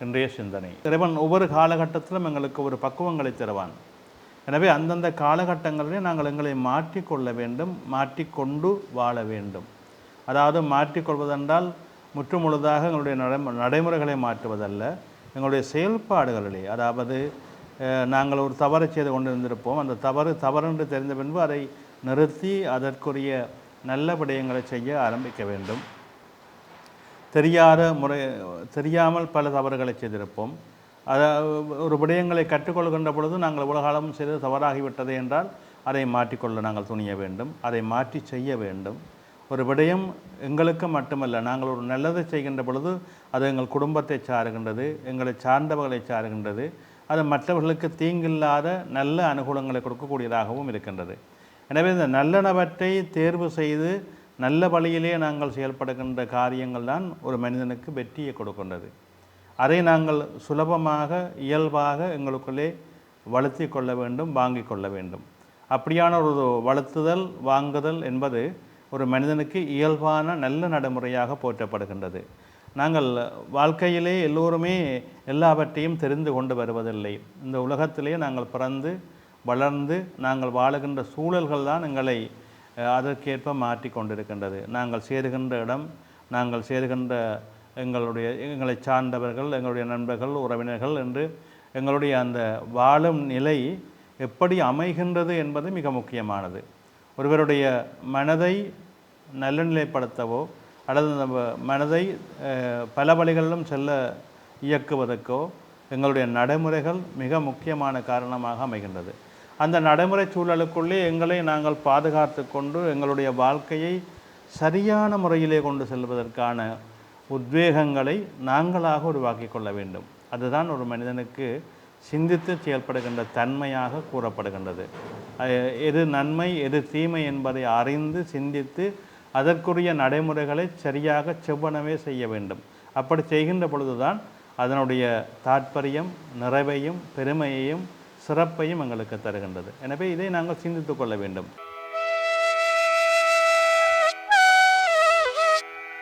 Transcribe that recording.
இன்றைய சிந்தனை. இறைவன் ஒவ்வொரு காலகட்டத்திலும் எங்களுக்கு ஒரு பக்குவங்களை தருவான். எனவே அந்தந்த காலகட்டங்களிலே நாங்கள் எங்களை மாற்றிக்கொள்ள வேண்டும், மாற்றிக்கொண்டு வாழ வேண்டும். அதாவது மாற்றிக்கொள்வதென்றால் முற்றுமுழுதாக எங்களுடைய நடைமுறைகளை மாற்றுவதல்ல, எங்களுடைய செயல்பாடுகளிலே, அதாவது நாங்கள் ஒரு தவறை செய்து கொண்டிருந்திருப்போம், அந்த தவறென்று தெரிந்த பின்பு அதை நிறுத்தி அதற்குரிய நல்ல விடயங்களை செய்ய ஆரம்பிக்க வேண்டும். தெரியாமல் பல தவறுகளை செய்திருப்போம். ஒரு விடயங்களை கற்றுக்கொள்கின்ற பொழுது நாங்கள் உலகாலமும் செய்து தவறாகிவிட்டது என்றால் அதை மாற்றிக்கொள்ள நாங்கள் துணிய வேண்டும், அதை மாற்றி செய்ய வேண்டும். ஒரு விடயம் எங்களுக்கு மட்டுமல்ல, நாங்கள் ஒரு நல்லதை செய்கின்ற பொழுது அது எங்கள் குடும்பத்தை சாருகின்றது, எங்களை சார்ந்தவர்களை சாருகின்றது, அது மற்றவர்களுக்கு தீங்கில்லாத நல்ல அனுகூலங்களை கொடுக்கக்கூடியதாகவும் இருக்கின்றது. எனவே இந்த நல்லனவற்றை தேர்வு செய்து நல்ல வழியிலே நாங்கள் செயல்படுகின்ற காரியங்கள் தான் ஒரு மனிதனுக்கு வெற்றியை கொடுக்கின்றது. அதை நாங்கள் சுலபமாக இயல்பாக எங்களுக்குள்ளே வளர்த்தி கொள்ள வேண்டும், வாங்கி கொள்ள வேண்டும். அப்படியான ஒரு வளர்த்துதல் வாங்குதல் என்பது ஒரு மனிதனுக்கு இயல்பான நல்ல நடைமுறையாக போற்றப்படுகின்றது. நாங்கள் வாழ்க்கையிலே எல்லோருமே எல்லாவற்றையும் தெரிந்து கொண்டு வருவதில்லை. இந்த உலகத்திலே நாங்கள் பிறந்து வளர்ந்து நாங்கள் வாழுகின்ற சூழல்கள் தான் எங்களை அதற்கேற்ப மாற்றி கொண்டிருக்கின்றது. நாங்கள் சேருகின்ற இடம், நாங்கள் சேருகின்ற எங்களை சார்ந்தவர்கள், எங்களுடைய நண்பர்கள், உறவினர்கள் என்று எங்களுடைய அந்த வாழும் நிலை எப்படி அமைகின்றது என்பது மிக முக்கியமானது. ஒருவருடைய மனதை நல்ல நிலைப்படுத்தவோ அல்லது நம்ம மனதை பல வழிகளிலும் செல்ல இயக்குவதற்கோ எங்களுடைய நடைமுறைகள் மிக முக்கியமான காரணமாக அமைகின்றது. அந்த நடைமுறை சூழலுக்குள்ளே எங்களை நாங்கள் பாதுகாத்து கொண்டு எங்களுடைய வாழ்க்கையை சரியான முறையிலே கொண்டு செல்வதற்கான உத்வேகங்களை நாங்களாக உருவாக்கி கொள்ள வேண்டும். அதுதான் ஒரு மனிதனுக்கு சிந்தித்து செயல்படுகின்ற தன்மையாக கூறப்படுகின்றது. எது நன்மை எது தீமை என்பதை அறிந்து சிந்தித்து அதற்குரிய நடைமுறைகளை சரியாக செவ்வனவே செய்ய வேண்டும். அப்படி செய்கின்ற பொழுதுதான் அதனுடைய தாற்பயம், நிறைவையும் பெருமையையும் சிறப்பையும் எங்களுக்கு தருகின்றது. எனவே இதை நாங்கள் சிந்தித்து கொள்ள வேண்டும்.